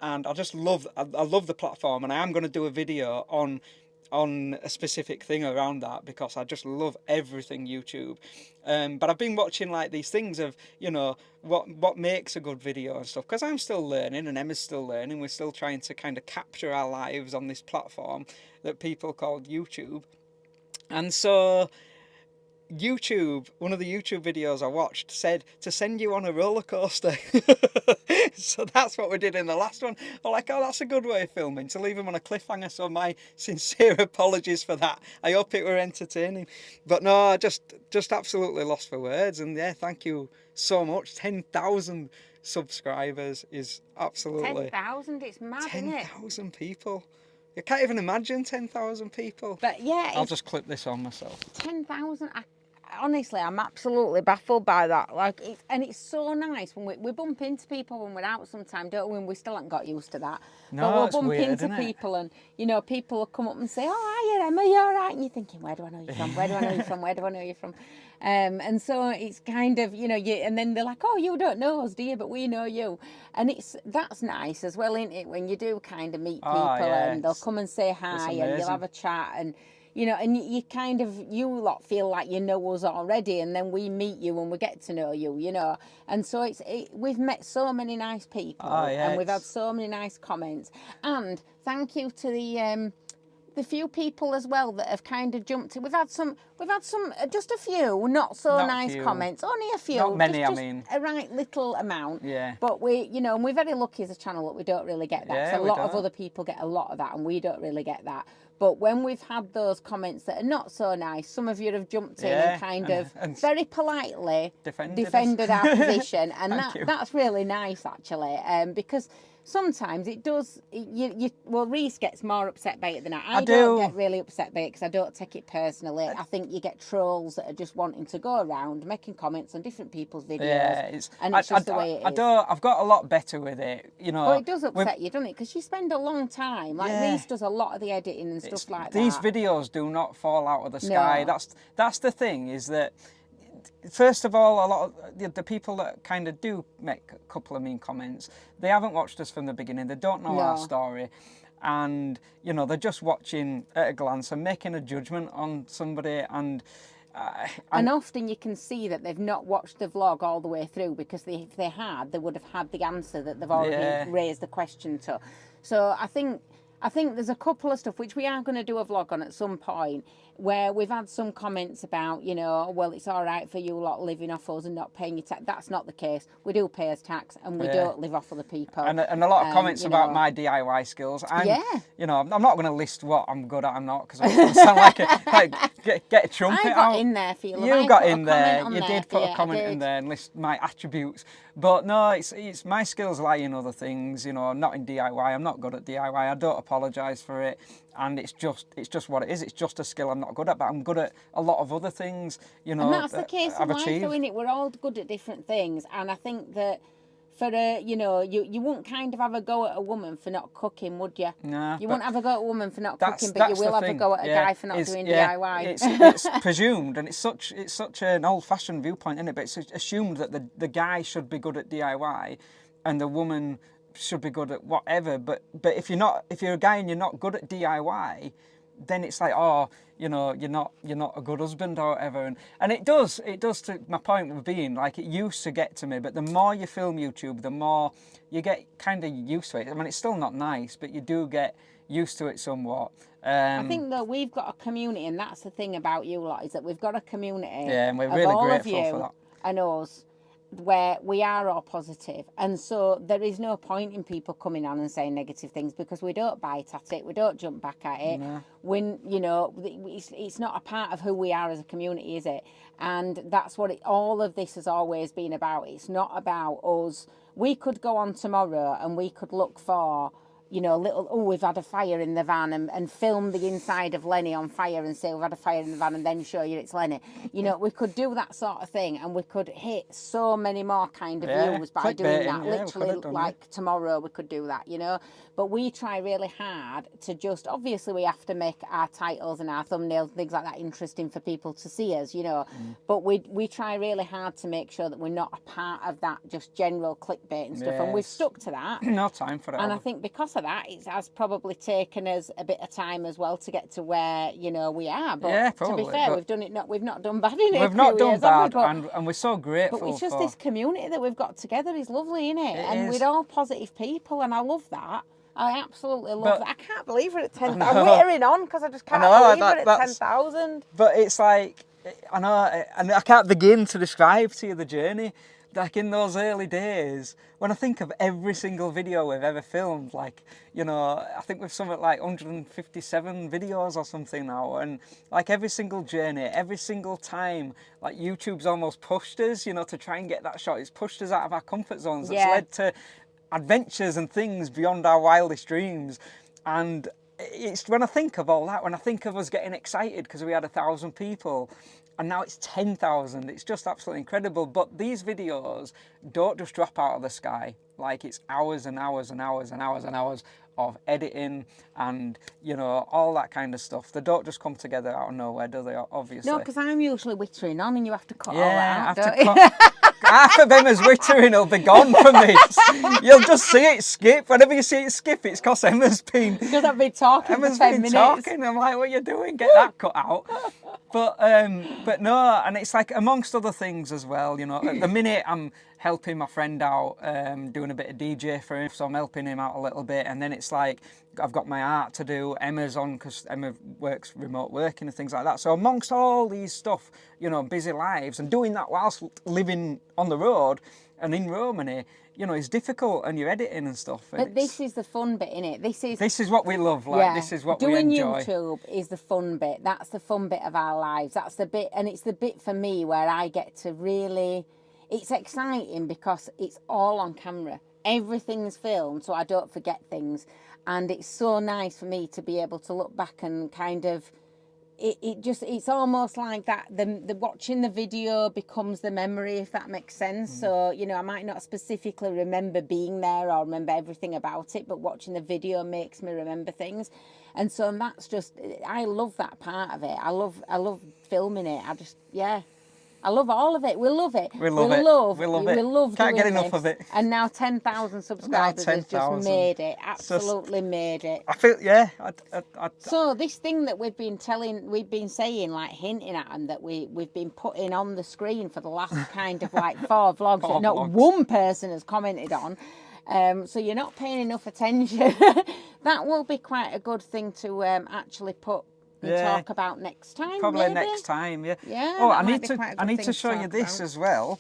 [SPEAKER 1] and I love the platform. And I am going to do a video on a specific thing around that, because I just love everything YouTube. But I've been watching like these things of, you know, what makes a good video and stuff, because I'm still learning and Emma's still learning. We're still trying to kind of capture our lives on this platform that people call YouTube. And so YouTube, one of the YouTube videos I watched said to send you on a roller coaster. So that's what we did in the last one. I'm like, oh, that's a good way of filming, to leave them on a cliffhanger. So my sincere apologies for that. I hope it were entertaining. But no, I just absolutely lost for words. And yeah, thank you so much. 10,000 subscribers is absolutely...
[SPEAKER 2] 10,000? It's mad, isn't it?
[SPEAKER 1] 10,000 people. I can't even imagine 10,000 people.
[SPEAKER 2] But yeah,
[SPEAKER 1] I'll just clip this on myself.
[SPEAKER 2] 10,000. honestly, I'm absolutely baffled by that. Like, it's so nice when we bump into people when we're out sometimes, don't we? And we still haven't got used to that.
[SPEAKER 1] No,
[SPEAKER 2] But we'll
[SPEAKER 1] it's
[SPEAKER 2] bump
[SPEAKER 1] weird,
[SPEAKER 2] into
[SPEAKER 1] isn't it?
[SPEAKER 2] people and, you know, people will come up and say, oh, hiya, Emma, you all right? And you're thinking, where do I know you from? Where do I know you from? Where do I know you from? And so it's kind of, you know, and then they're like, oh, you don't know us, do you? But we know you. And that's nice as well, isn't it? When you do kind of meet people
[SPEAKER 1] yeah,
[SPEAKER 2] and they'll come and say hi and you'll have a chat and, you know, and you kind of, you lot feel like you know us already, and then we meet you and we get to know you, you know. And so we've met so many nice people, and we've had so many nice comments. And thank you to the few people as well that have kind of jumped in. We've had some, just a few not so nice comments. Only a few.
[SPEAKER 1] Not many,
[SPEAKER 2] just
[SPEAKER 1] I mean.
[SPEAKER 2] a right little amount.
[SPEAKER 1] Yeah.
[SPEAKER 2] But you know, and we're very lucky as a channel that we don't really get that.
[SPEAKER 1] Yeah,
[SPEAKER 2] So a lot of other people get a lot of that, and we don't really get that. But when we've had those comments that are not so nice, some of you have jumped in and kind of very politely defended our position, and that's really nice actually, because sometimes it does. Well, Reese gets more upset by it than I don't get really upset by it because I don't take it personally. I think you get trolls that are just wanting to go around making comments on different people's videos, and it's just the way it is.
[SPEAKER 1] I've got a lot better with it, you know.
[SPEAKER 2] Well, it does upset you, doesn't it? Because you spend a long time. Like Reese does a lot of the editing and stuff like that.
[SPEAKER 1] These videos do not fall out of the sky. No. That's the thing, is that first of all, a lot of the people that kind of do make a couple of mean comments, they haven't watched us from the beginning. They don't know our story. And, you know, they're just watching at a glance and making a judgment on somebody. And
[SPEAKER 2] often you can see that they've not watched the vlog all the way through, because if they had, they would have had the answer that they've already raised the question to. So I think there's a couple of stuff which we are going to do a vlog on at some point, where we've had some comments about, you know, well, it's all right for you lot living off us and not paying your tax. That's not the case. We do pay us tax, and we don't live off other people.
[SPEAKER 1] And a lot of comments about my DIY skills. You know, I'm not going to list what I'm good at. I'm not, because I sound like get a trumpet out.
[SPEAKER 2] I got in there for you.
[SPEAKER 1] You got in there. You did put a comment in there and list my attributes. But no, it's my skills lie in other things. You know, not in DIY. I'm not good at DIY. I don't apologise for it. And it's just what it is. It's just a skill I'm not good at, but I'm good at a lot of other things, you know.
[SPEAKER 2] And that's the case in life, though, isn't it? We're all good at different things, and I think that for you know, you wouldn't kind of have a go at a woman for not cooking, would you?
[SPEAKER 1] No.
[SPEAKER 2] You wouldn't have a go at a woman for not cooking, but you will have a go at a guy for not doing DIY.
[SPEAKER 1] It's presumed, and it's such an old-fashioned viewpoint, isn't it? But it's assumed that the guy should be good at DIY, and the woman should be good at whatever. But if you're a guy and you're not good at DIY, then it's like, oh, you know, you're not a good husband or whatever. And it does to my point of being, like, it used to get to me, but the more you film YouTube, the more you get kind of used to it. I mean, it's still not nice, but you do get used to it somewhat.
[SPEAKER 2] I think, though, we've got a community, and that's the thing about you lot, is that we've got a community.
[SPEAKER 1] Yeah, and we're really grateful for that.
[SPEAKER 2] And us, where we are all positive, and so there is no point in people coming on and saying negative things, because we don't bite at it, we don't jump back at it.
[SPEAKER 1] No.
[SPEAKER 2] When, you know, it's not a part of who we are as a community, is it? And that's what all of this has always been about. It's not about us. We could go on tomorrow and we could look for, you know, we've had a fire in the van, and film the inside of Lenny on fire and say we've had a fire in the van, and then show you it's Lenny. You know, we could do that sort of thing, and we could hit so many more kind of views by doing that. Literally, like tomorrow we could do that, you know. But we try really hard to just, obviously we have to make our titles and our thumbnails, things like that, interesting for people to see us, you know. But we try really hard to make sure that we're not a part of that just general clickbait and stuff, and we've stuck to that.
[SPEAKER 1] No time for it.
[SPEAKER 2] And I think because of that, it has probably taken us a bit of time as well to get to where, you know, we are. But
[SPEAKER 1] probably,
[SPEAKER 2] to be fair, we've not done bad in it.
[SPEAKER 1] We've not done bad, and we're so grateful.
[SPEAKER 2] But it's just this community that we've got together is lovely, isn't it? And we're all positive people, and I love that. I absolutely love that. I can't believe we're at 10,000. I'm wittering on because I just can't believe we're at 10,000.
[SPEAKER 1] But it's like, I know, and I can't begin to describe to you the journey. Like, in those early days, when I think of every single video we've ever filmed, like, you know, I think we've something like 157 videos or something now, and like every single journey, every single time, like, YouTube's almost pushed us, you know, to try and get that shot. It's pushed us out of our comfort zones. It's led to adventures and things beyond our wildest dreams. And it's when I think of all that, when I think of us getting excited because we had 1,000 people, and now it's 10,000. It's just absolutely incredible. But these videos don't just drop out of the sky. Like, it's hours and hours and hours and hours and hours of editing and, you know, all that kind of stuff. They don't just come together out of nowhere, do they? Obviously.
[SPEAKER 2] No, because I'm usually wittering on and you have to cut all
[SPEAKER 1] Yeah,
[SPEAKER 2] that
[SPEAKER 1] I
[SPEAKER 2] out,
[SPEAKER 1] have
[SPEAKER 2] don't
[SPEAKER 1] to
[SPEAKER 2] you?
[SPEAKER 1] cut. Half of Emma's wittering will be gone from this. You'll just see it skip. Whenever you see it skip, it's because Emma's been...
[SPEAKER 2] Because I've been talking
[SPEAKER 1] Emma's
[SPEAKER 2] for 10
[SPEAKER 1] been
[SPEAKER 2] minutes.
[SPEAKER 1] talking. I'm like, what are you doing? Get that cut out. But no, and it's like amongst other things as well, you know, at the minute I'm helping my friend out, doing a bit of DJ for him, so I'm helping him out a little bit, and then it's like I've got my art to do, Emma's on because Emma works remote working and things like that. So amongst all these stuff, you know, busy lives and doing that whilst living on the road and in Romany, you know, it's difficult, and you're editing and stuff. And
[SPEAKER 2] But this is the fun bit, innit?
[SPEAKER 1] this is what we love, like, this is what we enjoy.
[SPEAKER 2] Doing YouTube is the fun bit. That's the fun bit of our lives. That's the bit, and it's the bit for me where I get to really, it's exciting because it's all on camera. Everything's filmed, so I don't forget things. And it's so nice for me to be able to look back and kind of, it's almost like that the watching the video becomes the memory, if that makes sense. So, you know, I might not specifically remember being there or remember everything about it, but watching the video makes me remember things. And so that's just, I love that part of it. I love filming it. I love all of it. We love it.
[SPEAKER 1] We love it. We love it.
[SPEAKER 2] We love
[SPEAKER 1] Can't
[SPEAKER 2] doing
[SPEAKER 1] get enough
[SPEAKER 2] this.
[SPEAKER 1] of it.
[SPEAKER 2] And now 10,000 subscribers has just
[SPEAKER 1] 10,000.
[SPEAKER 2] made it. Absolutely made it.
[SPEAKER 1] I feel, yeah.
[SPEAKER 2] So this thing that we've been saying, like hinting at, and that we've been putting on the screen for the last kind of like 4 vlogs that not one person has commented on. So you're not paying enough attention. That will be quite a good thing to actually put and talk about next time.
[SPEAKER 1] Probably
[SPEAKER 2] maybe?
[SPEAKER 1] next time, yeah.
[SPEAKER 2] Yeah.
[SPEAKER 1] Oh, I need to show you this as well,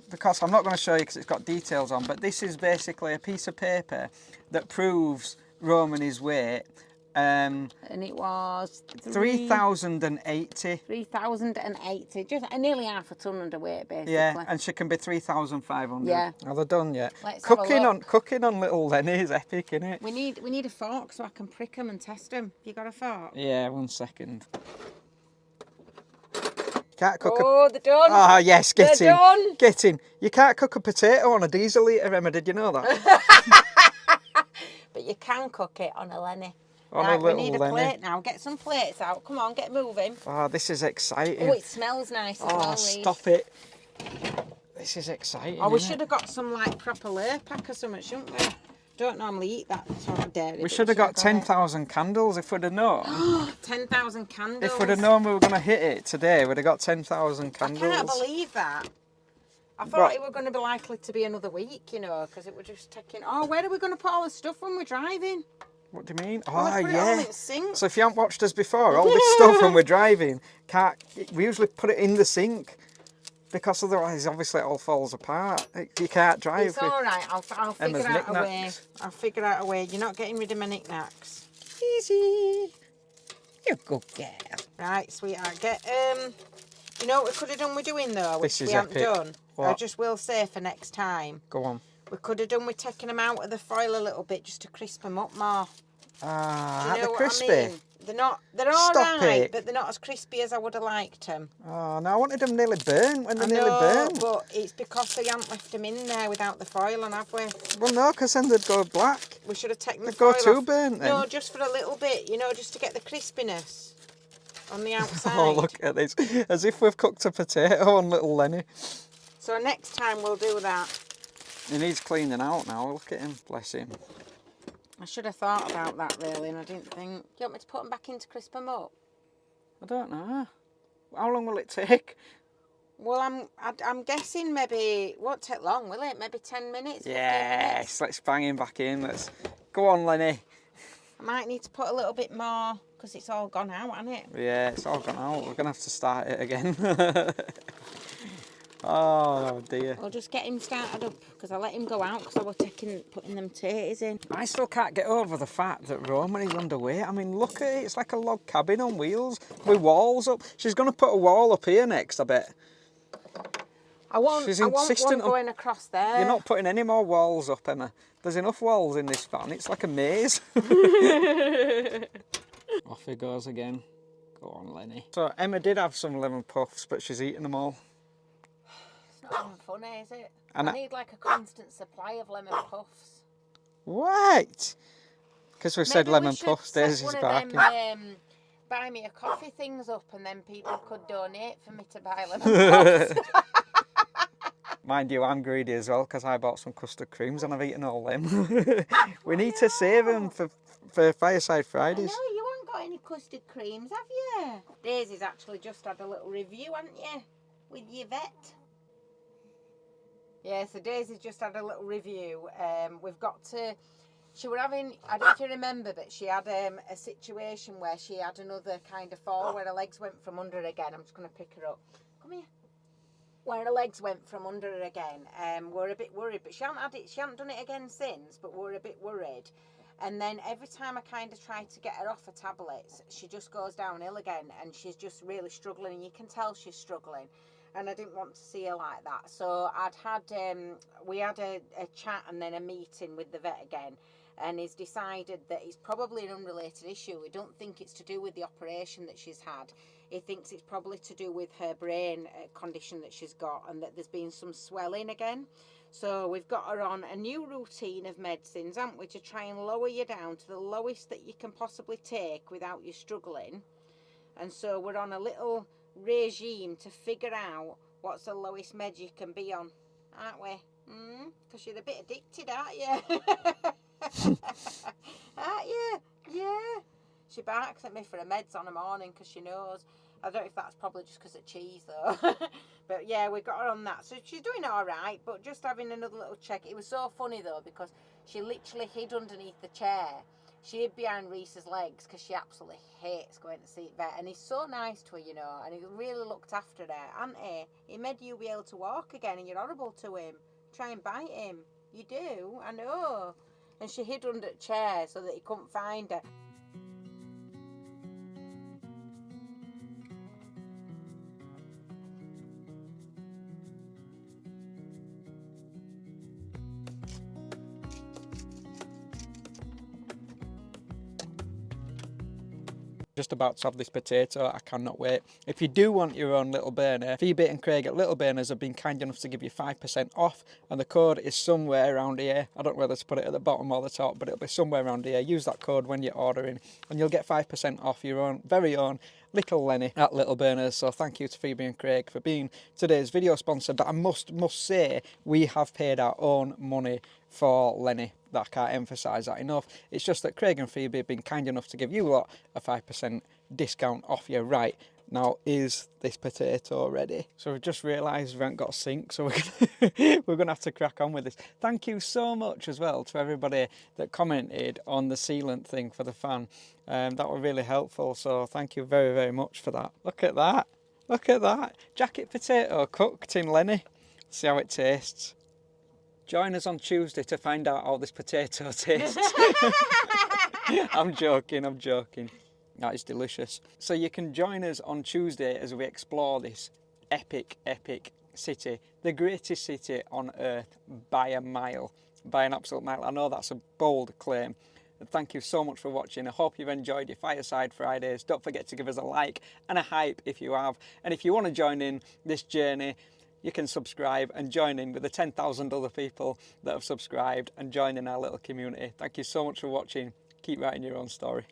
[SPEAKER 1] because I'm not going to show you because it's got details on, but this is basically a piece of paper that proves Romany's weight.
[SPEAKER 2] And it was
[SPEAKER 1] 3,080.
[SPEAKER 2] 3,080, just nearly half a ton underweight, basically.
[SPEAKER 1] Yeah, and she can be 3,500.
[SPEAKER 2] Yeah.
[SPEAKER 1] Are they done yet?
[SPEAKER 2] Let's have a look.
[SPEAKER 1] Cooking on little Lenny is epic, isn't it?
[SPEAKER 2] We need a fork so I can prick them and test them. Have you got a fork?
[SPEAKER 1] Yeah, 1 second. Can't cook
[SPEAKER 2] they're done.
[SPEAKER 1] Ah, yes, get
[SPEAKER 2] They're
[SPEAKER 1] in.
[SPEAKER 2] done.
[SPEAKER 1] Get in. You can't cook a potato on a diesel eater, Emma, did you know that?
[SPEAKER 2] But you can cook it on a Lenny.
[SPEAKER 1] On
[SPEAKER 2] right,
[SPEAKER 1] a little
[SPEAKER 2] we need a
[SPEAKER 1] Lenny.
[SPEAKER 2] plate now. Get some plates out. Come on, get moving.
[SPEAKER 1] Oh, this is exciting.
[SPEAKER 2] Oh, it smells nice as well, Reese.
[SPEAKER 1] Stop it. This is exciting.
[SPEAKER 2] Oh, we
[SPEAKER 1] isn't
[SPEAKER 2] should
[SPEAKER 1] it?
[SPEAKER 2] have got some like proper layer pack or something, shouldn't we? Don't normally eat that sort of dairy.
[SPEAKER 1] We should have got 10,000 candles if we'd have known.
[SPEAKER 2] 10,000 candles.
[SPEAKER 1] If we'd have known we were going to hit it today, we'd have got 10,000 candles.
[SPEAKER 2] I can't believe that. I thought it were going to be likely to be another week, you know, because it was just taking... Oh, where are we going to put all the stuff when we're driving?
[SPEAKER 1] What do you mean?
[SPEAKER 2] Well,
[SPEAKER 1] Oh,
[SPEAKER 2] put it all
[SPEAKER 1] yeah.
[SPEAKER 2] in sink.
[SPEAKER 1] So if you haven't watched us before, all this stuff when we're driving, we usually put it in the sink, because otherwise, obviously, it all falls apart. You can't drive.
[SPEAKER 2] It's all right. I'll figure out a way.
[SPEAKER 1] knickknacks.
[SPEAKER 2] I'll figure out a way. You're not getting rid of my knickknacks.
[SPEAKER 1] Easy. You're a good girl.
[SPEAKER 2] Right, sweetheart. Get You know what we could have done with doing though, which
[SPEAKER 1] This is
[SPEAKER 2] we haven't
[SPEAKER 1] epic.
[SPEAKER 2] done.
[SPEAKER 1] What?
[SPEAKER 2] I just will say for next time.
[SPEAKER 1] Go on.
[SPEAKER 2] We could have done with taking them out of the foil a little bit just to crisp them up more.
[SPEAKER 1] Ah,
[SPEAKER 2] Do you know
[SPEAKER 1] they're
[SPEAKER 2] what
[SPEAKER 1] crispy.
[SPEAKER 2] I mean? They're all
[SPEAKER 1] Stop
[SPEAKER 2] right,
[SPEAKER 1] it.
[SPEAKER 2] but they're not as crispy as I would have liked them.
[SPEAKER 1] Oh, no, I wanted them nearly burnt when they're
[SPEAKER 2] I
[SPEAKER 1] nearly
[SPEAKER 2] know,
[SPEAKER 1] burnt.
[SPEAKER 2] but it's because they haven't left them in there without the foil on, have we?
[SPEAKER 1] Well, no, because then they'd go black.
[SPEAKER 2] We should have taken the
[SPEAKER 1] They'd go
[SPEAKER 2] foil
[SPEAKER 1] too
[SPEAKER 2] off.
[SPEAKER 1] burnt then.
[SPEAKER 2] No, just for a little bit, you know, just to get the crispiness on the outside.
[SPEAKER 1] Oh, look at this. As if we've cooked a potato on little Lenny.
[SPEAKER 2] So next time we'll do that.
[SPEAKER 1] He needs cleaning out now. Look at him. Bless him.
[SPEAKER 2] I should have thought about that really, and I didn't think. Do you want me to put them back in to crisp them up?
[SPEAKER 1] I don't know. How long will it take?
[SPEAKER 2] Well, I'm guessing maybe it won't take long, will it? Maybe 10 minutes. 15
[SPEAKER 1] Yes,
[SPEAKER 2] minutes.
[SPEAKER 1] let's bang him back in. Let's go on, Lenny.
[SPEAKER 2] I might need to put a little bit more because it's all gone out, hasn't it?
[SPEAKER 1] Yeah, it's all gone out. We're gonna have to start it again. Oh dear.
[SPEAKER 2] I'll just get him started up because I let him go out because I was putting them taters in.
[SPEAKER 1] I still can't get over the fact that Romany's underweight. I mean, look at it. It's like a log cabin on wheels with walls up. She's going to put a wall up here next, I bet.
[SPEAKER 2] I want one going across there.
[SPEAKER 1] You're not putting any more walls up, Emma. There's enough walls in this van. It's like a maze. Off he goes again. Go on, Lenny. So Emma did have some lemon puffs, but she's eaten them all.
[SPEAKER 2] It's not even funny, is it?
[SPEAKER 1] And
[SPEAKER 2] I need like a constant supply of lemon puffs.
[SPEAKER 1] What? Because we said
[SPEAKER 2] Maybe
[SPEAKER 1] lemon
[SPEAKER 2] we should
[SPEAKER 1] puffs,
[SPEAKER 2] set
[SPEAKER 1] Daisy's
[SPEAKER 2] one of
[SPEAKER 1] barking.
[SPEAKER 2] them buy me a coffee things up, and then people could donate for me to buy lemon puffs.
[SPEAKER 1] Mind you, I'm greedy as well because I bought some custard creams and I've eaten all them. We need to save them for Fireside Fridays.
[SPEAKER 2] I know, you haven't got any custard creams, have you? Daisy's actually just had a little review, haven't you? With your vet. Yeah, so Daisy's just had a little review. We've got to... She were having... I don't know if you remember, but she had a situation where she had another kind of fall where her legs went from under her again. I'm just going to pick her up. Come here. Where her legs went from under her again. We're a bit worried, but she hadn't done it again since, but we're a bit worried. And then every time I kind of try to get her off her tablets, she just goes downhill again, and she's just really struggling, and you can tell she's struggling. And I didn't want to see her like that. So we had a chat and then a meeting with the vet again, and he's decided that it's probably an unrelated issue. We don't think it's to do with the operation that she's had. He thinks it's probably to do with her brain condition that she's got, and that there's been some swelling again. So we've got her on a new routine of medicines, haven't we, to try and lower you down to the lowest that you can possibly take without you struggling. And so we're on a little regime to figure out what's the lowest med you can be on, aren't we? Because you're a bit addicted, aren't you? Aren't you? Yeah. She barks at me for her meds on a morning because she knows. I don't know if that's probably just because of cheese though. But yeah, we got her on that. So she's doing all right, but just having another little check. It was so funny though because she literally hid underneath the chair. She hid behind Reese's legs because she absolutely hates going to see vet. And he's so nice to her, you know, and he really looked after her, hasn't he? He made you be able to walk again, and you're horrible to him. Try and bite him. You do, I know. And she hid under the chair so that he couldn't find her.
[SPEAKER 1] Just about to have this potato. I cannot wait. If you do want your own little burner, Phoebe and Craig at Little Burners have been kind enough to give you 5% off, and the code is somewhere around here. I don't know whether to put it at the bottom or the top, but it'll be somewhere around here. Use that code when you're ordering and you'll get 5% off your own very own little Lenny at Little Burners. So thank you to Phoebe and Craig for being today's video sponsor. But I must say, we have paid our own money for Lenny. That I can't emphasise that enough. It's just that Craig and Phoebe have been kind enough to give you lot a 5% discount off your right. Now, is this potato ready? So we've just realised we haven't got a sink, so we're gonna have to crack on with this. Thank you so much as well to everybody that commented on the sealant thing for the fan. That was really helpful, so thank you very, very much for that. Look at that. Look at that. Jacket potato cooked in Lenny. See how it tastes. Join us on Tuesday to find out how this potato tastes. I'm joking, I'm joking. That is delicious. So you can join us on Tuesday as we explore this epic, epic city. The greatest city on earth by a mile, by an absolute mile. I know that's a bold claim. Thank you so much for watching. I hope you've enjoyed your Fireside Fridays. Don't forget to give us a like and a hype if you have. And if you want to join in this journey, you can subscribe and join in with the 10,000 other people that have subscribed and join in our little community. Thank you so much for watching. Keep writing your own story.